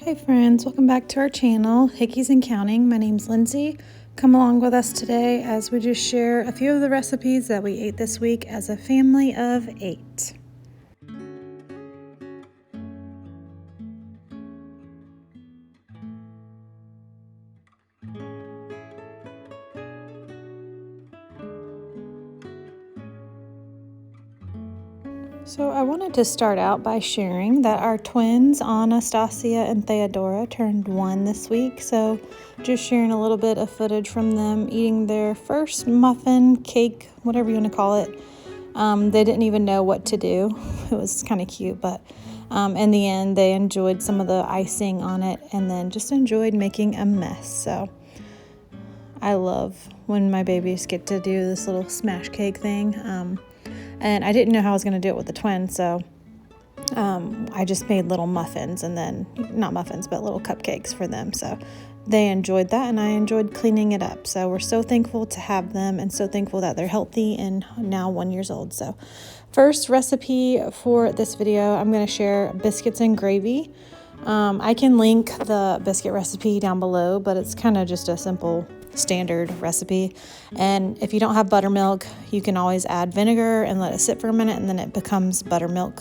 Hi friends, welcome back to our channel, Hickeys and Counting. My name's Lindsay. Come along with us today as we just share a few of the recipes that we ate this week as a family of 8. So I wanted to start out by sharing that our twins, Anastasia and Theodora, turned 1 this week. So just sharing a little bit of footage from them eating their first muffin, cake, whatever you want to call it. They didn't even know what to do. It was kind of cute, but in the end, they enjoyed some of the icing on it and then just enjoyed making a mess. So I love when my babies get to do this little smash cake thing. And I didn't know how I was going to do it with the twins, so I just made little muffins and then, not muffins, but little cupcakes for them. So they enjoyed that, and I enjoyed cleaning it up. So we're so thankful to have them and so thankful that they're healthy and now 1 year old. So first recipe for this video, I'm going to share biscuits and gravy. I can link the biscuit recipe down below, but it's kind of just a simple standard recipe. And if you don't have buttermilk, you can always add vinegar and let it sit for a minute, and then it becomes buttermilk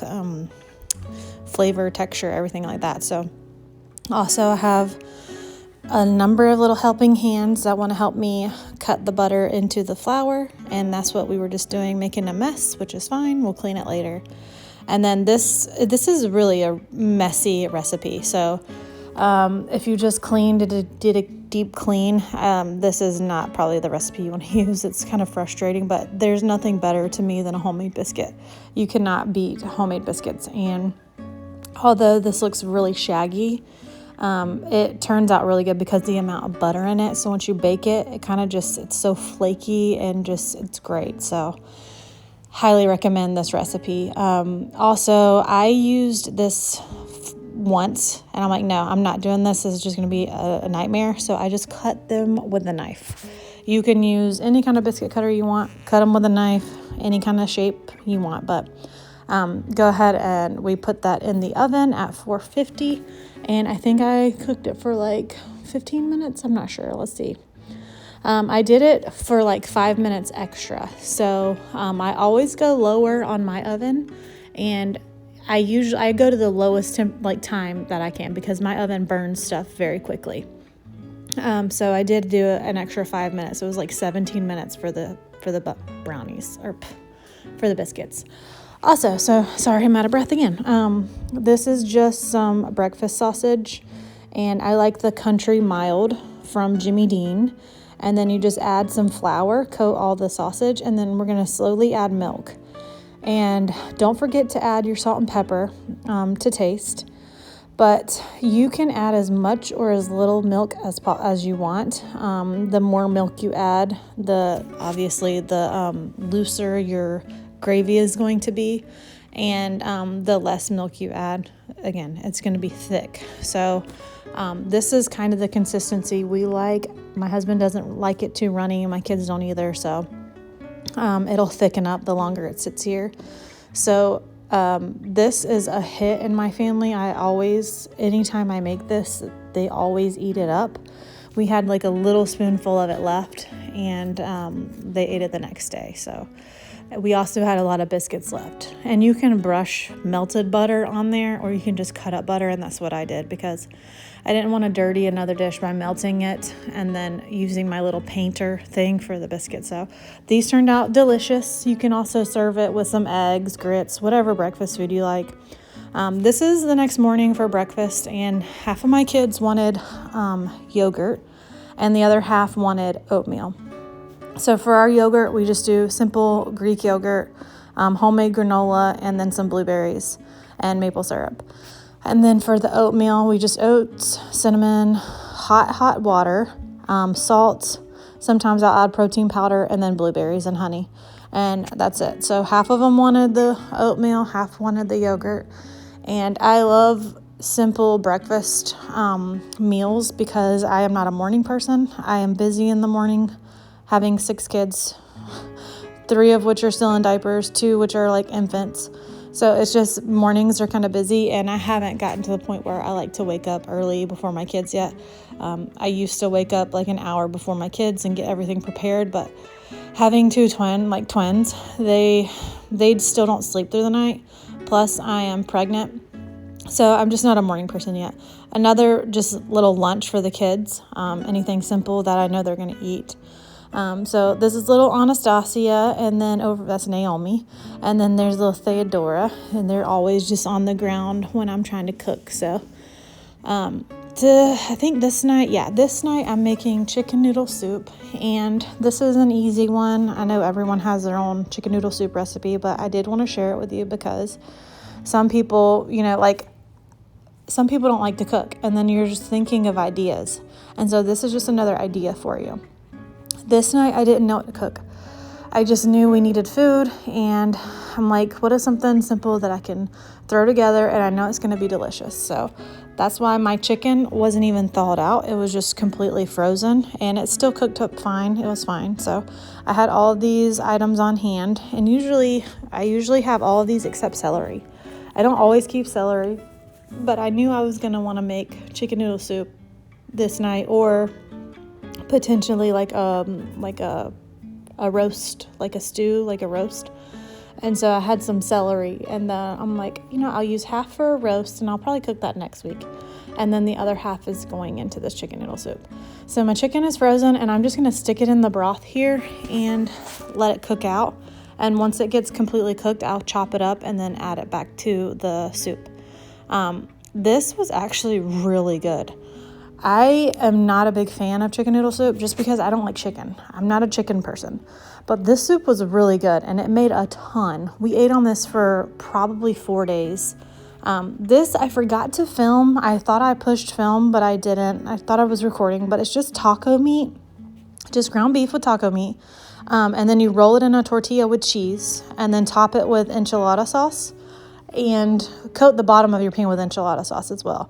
flavor, texture, everything like that. So also I have a number of little helping hands that want to help me cut the butter into the flour, and that's what we were just doing, making a mess, which is fine. We'll clean it later. And then this is really a messy recipe. So if you just did a deep clean, this is not probably the recipe you want to use. It's kind of frustrating, but there's nothing better to me than a homemade biscuit. You cannot beat homemade biscuits. And although this looks really shaggy, it turns out really good because the amount of butter in it. So once you bake it, it kind of it's so flaky and it's great. So highly recommend this recipe. Also, I used this once and I'm like, no, I'm not doing this. This is just going to be a nightmare. So I just cut them with a knife. You can use any kind of biscuit cutter you want. Cut them with a knife, any kind of shape you want. But go ahead and we put that in the oven at 450. And I think I cooked it for like 15 minutes. I'm not sure. Let's see. I did it for like 5 minutes extra. So I always go lower on my oven, and I go to the lowest time that I can because my oven burns stuff very quickly. So I did do an extra 5 minutes. It was like 17 minutes for the brownies, or for the biscuits. Also, so sorry, I'm out of breath again. This is just some breakfast sausage, and I like the Country Mild from Jimmy Dean. And then you just add some flour, coat all the sausage, and then we're going to slowly add milk. And don't forget to add your salt and pepper to taste. But you can add as much or as little milk as you want. The more milk you add, the looser your gravy is going to be. And the less milk you add, again, it's going to be thick. So this is kind of the consistency we like. My husband doesn't like it too runny. My kids don't either. So it'll thicken up the longer it sits here. So this is a hit in my family. Anytime I make this, they always eat it up. We had like a little spoonful of it left, and they ate it the next day. So we also had a lot of biscuits left. And you can brush melted butter on there, or you can just cut up butter, and that's what I did because I didn't want to dirty another dish by melting it and then using my little painter thing for the biscuits. So these turned out delicious. You can also serve it with some eggs, grits, whatever breakfast food you like. This is the next morning for breakfast, and half of my kids wanted yogurt and the other half wanted oatmeal. So for our yogurt, we just do simple Greek yogurt, homemade granola, and then some blueberries and maple syrup. And then for the oatmeal, we just oats, cinnamon, hot water, salt. Sometimes I'll add protein powder, and then blueberries and honey. And that's it. So half of them wanted the oatmeal, half wanted the yogurt. And I love simple breakfast meals because I am not a morning person. I am busy in the morning, having 6 kids, 3 of which are still in diapers, 2 which are like infants. So it's just mornings are kind of busy, and I haven't gotten to the point where I like to wake up early before my kids yet. I used to wake up like an hour before my kids and get everything prepared, but having two twins, they still don't sleep through the night. Plus, I am pregnant, so I'm just not a morning person yet. Another just little lunch for the kids, anything simple that I know they're going to eat. So this is little Anastasia, and then that's Naomi, and then there's little Theodora, and they're always just on the ground when I'm trying to cook. So I think this night I'm making chicken noodle soup, and this is an easy one. I know everyone has their own chicken noodle soup recipe, but I did want to share it with you because some people, some people don't like to cook, and then you're just thinking of ideas. And so this is just another idea for you. This night I didn't know what to cook. I just knew we needed food, and I'm like, what is something simple that I can throw together and I know it's going to be delicious? So that's why my chicken wasn't even thawed out. It was just completely frozen, and it still cooked up fine. It was fine. So I had all of these items on hand, and I usually have all of these except celery. I don't always keep celery, but I knew I was going to want to make chicken noodle soup this night, or potentially like a roast, like a stew, like a roast. And so I had some celery, and I'm like, I'll use half for a roast, and I'll probably cook that next week. And then the other half is going into this chicken noodle soup. So my chicken is frozen, and I'm just going to stick it in the broth here and let it cook out. And once it gets completely cooked, I'll chop it up and then add it back to the soup. This was actually really good. I am not a big fan of chicken noodle soup just because I don't like chicken. I'm not a chicken person. But this soup was really good, and it made a ton. We ate on this for probably 4 days. This I forgot to film. I thought I pushed film, but I didn't. I thought I was recording, but it's just taco meat, just ground beef with taco meat. And then you roll it in a tortilla with cheese, and then top it with enchilada sauce, and coat the bottom of your pan with enchilada sauce as well.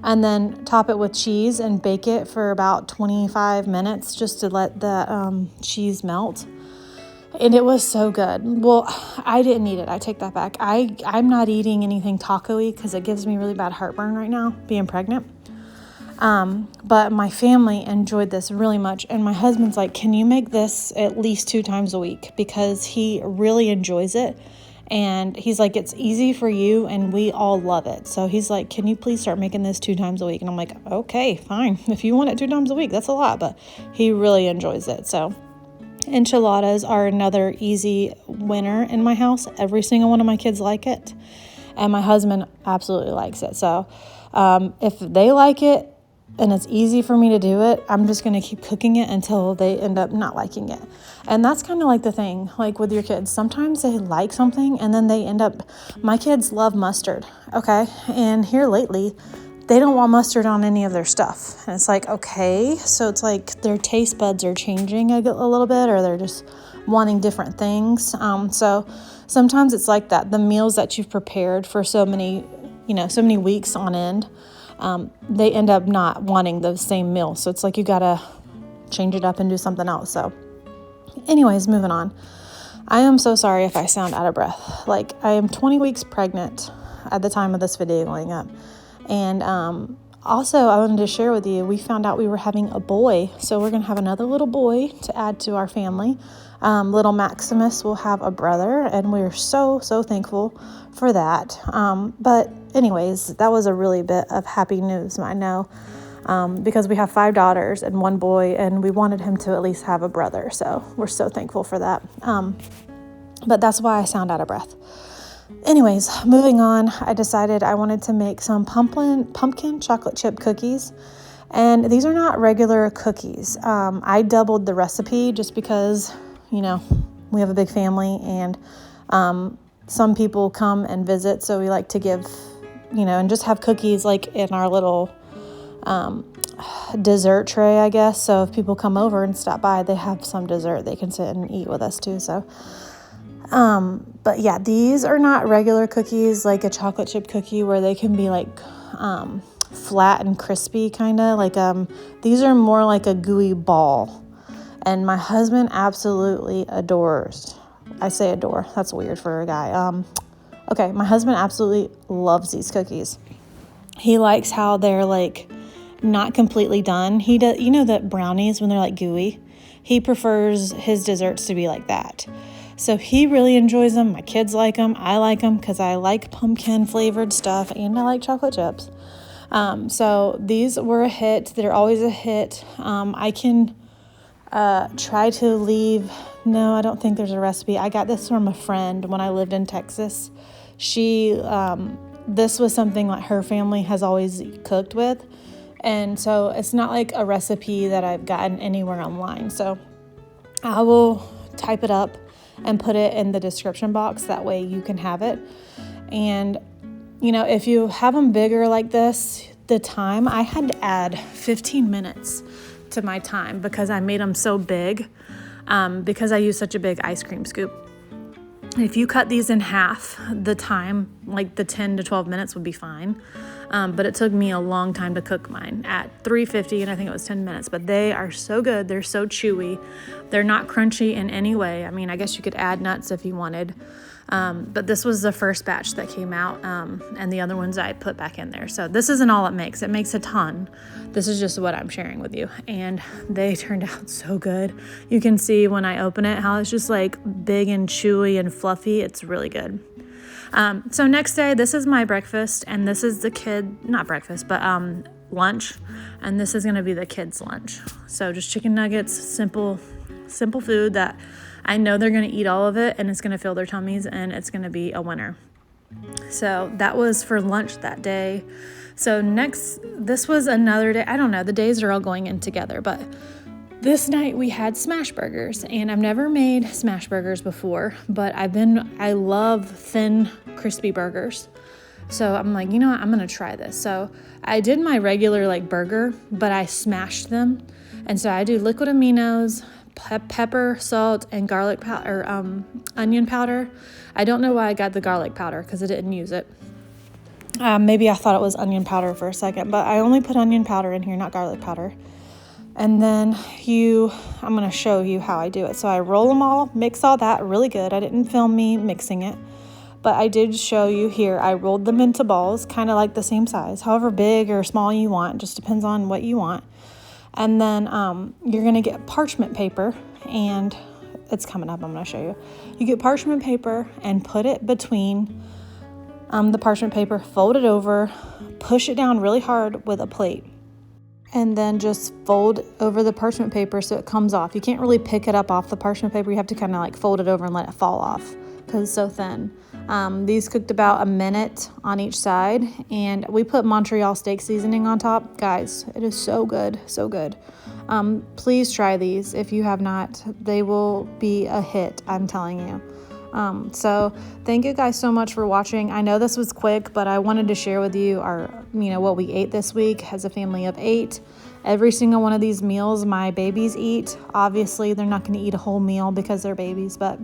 And then top it with cheese and bake it for about 25 minutes just to let the cheese melt. And it was so good. Well, I didn't eat it. I take that back. I'm not eating anything taco-y because it gives me really bad heartburn right now, being pregnant. But my family enjoyed this really much. And my husband's like, can you make this at least 2 times a week? Because he really enjoys it. And he's like, it's easy for you, and we all love it. So he's like, can you please start making this 2 times a week? And I'm like, okay, fine. If you want it 2 times a week, that's a lot. But he really enjoys it. So enchiladas are another easy winner in my house. Every single one of my kids like it. And my husband absolutely likes it. So if they like it and it's easy for me to do it, I'm just going to keep cooking it until they end up not liking it. And that's kind of like the thing, like with your kids. Sometimes they like something and then they end up, my kids love mustard, okay? And here lately, they don't want mustard on any of their stuff. And it's like, okay, so it's like their taste buds are changing a little bit, or they're just wanting different things. So sometimes it's like that. The meals that you've prepared for so many weeks on end, they end up not wanting the same meal. So it's like you got to change it up and do something else. So anyways, moving on. I am so sorry if I sound out of breath. Like, I am 20 weeks pregnant at the time of this video going up. And also, I wanted to share with you, we found out we were having a boy. So we're going to have another little boy to add to our family. Little Maximus will have a brother, and we're so, so thankful for that. But anyways, that was a really bit of happy news, I know, because we have 5 daughters and 1 boy, and we wanted him to at least have a brother. So we're so thankful for that. But that's why I sound out of breath. Anyways, moving on, I decided I wanted to make some pumpkin chocolate chip cookies. And these are not regular cookies. I doubled the recipe just because, we have a big family, and some people come and visit. So we like to give, and just have cookies like in our little dessert tray, I guess. So if people come over and stop by, they have some dessert they can sit and eat with us too. So but yeah, these are not regular cookies like a chocolate chip cookie where they can be like flat and crispy kind of. Like these are more like a gooey ball. And my husband absolutely adores. I say adore. That's weird for a guy. Okay, my husband absolutely loves these cookies. He likes how they're like not completely done. He does, you know, the brownies when they're like gooey. He prefers his desserts to be like that. So he really enjoys them. My kids like them. I like them because I like pumpkin flavored stuff and I like chocolate chips. So these were a hit. They're always a hit. I can try to leave. No, I don't think there's a recipe. I got this from a friend when I lived in Texas. This was something like her family has always cooked with. And so it's not like a recipe that I've gotten anywhere online. So I will type it up and put it in the description box. That way you can have it. And, you know, if you have them bigger like this, the time, I had to add 15 minutes to my time because I made them so big, because I use such a big ice cream scoop. If you cut these in half, the time, like the 10 to 12 minutes would be fine. But it took me a long time to cook mine at 350, and I think it was 10 minutes. But they are so good. They're so chewy. They're not crunchy in any way. I mean, I guess you could add nuts if you wanted. But this was the first batch that came out, and the other ones I put back in there. So this isn't all it makes. It makes a ton. This is just what I'm sharing with you. And they turned out so good. You can see when I open it how it's just like big and chewy and fluffy. It's really good. So next day, this is my breakfast, and this is the not breakfast, but lunch, and this is going to be the kids' lunch. So just chicken nuggets, simple food that I know they're going to eat all of it, and it's going to fill their tummies, and it's going to be a winner. So that was for lunch that day. So this was another day. I don't know, the days are all going in together, but this night we had smash burgers, and I've never made smash burgers before, but I love thin, crispy burgers. So I'm like, you know what, I'm going to try this. So I did my regular like burger, but I smashed them. And so I do liquid aminos, pepper, salt, and garlic powder, onion powder. I don't know why I got the garlic powder because I didn't use it. Maybe I thought it was onion powder for a second, but I only put onion powder in here, not garlic powder. And then I'm going to show you how I do it. So I roll them all, mix all that really good. I didn't film me mixing it, but I did show you here. I rolled them into balls, kind of like the same size, however big or small you want, just depends on what you want. And then you're going to get parchment paper, and it's coming up. I'm going to show you. You get parchment paper and put it between the parchment paper, fold it over, push it down really hard with a plate. And then just fold over the parchment paper so it comes off. You can't really pick it up off the parchment paper. You have to kind of like fold it over and let it fall off because it's so thin. These cooked about a minute on each side, and we put Montreal steak seasoning on top. Guys, it is so good, so good. Please try these if you have not. They will be a hit, I'm telling you. So thank you guys so much for watching. I know this was quick, but I wanted to share with you what we ate this week as a family of 8. Every single one of these meals my babies eat. Obviously, they're not going to eat a whole meal because they're babies, but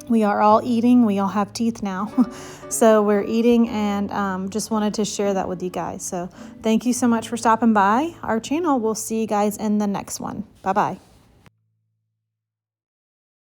we are all eating. We all have teeth now. So we're eating, and just wanted to share that with you guys. So thank you so much for stopping by our channel. We'll see you guys in the next one. Bye-bye.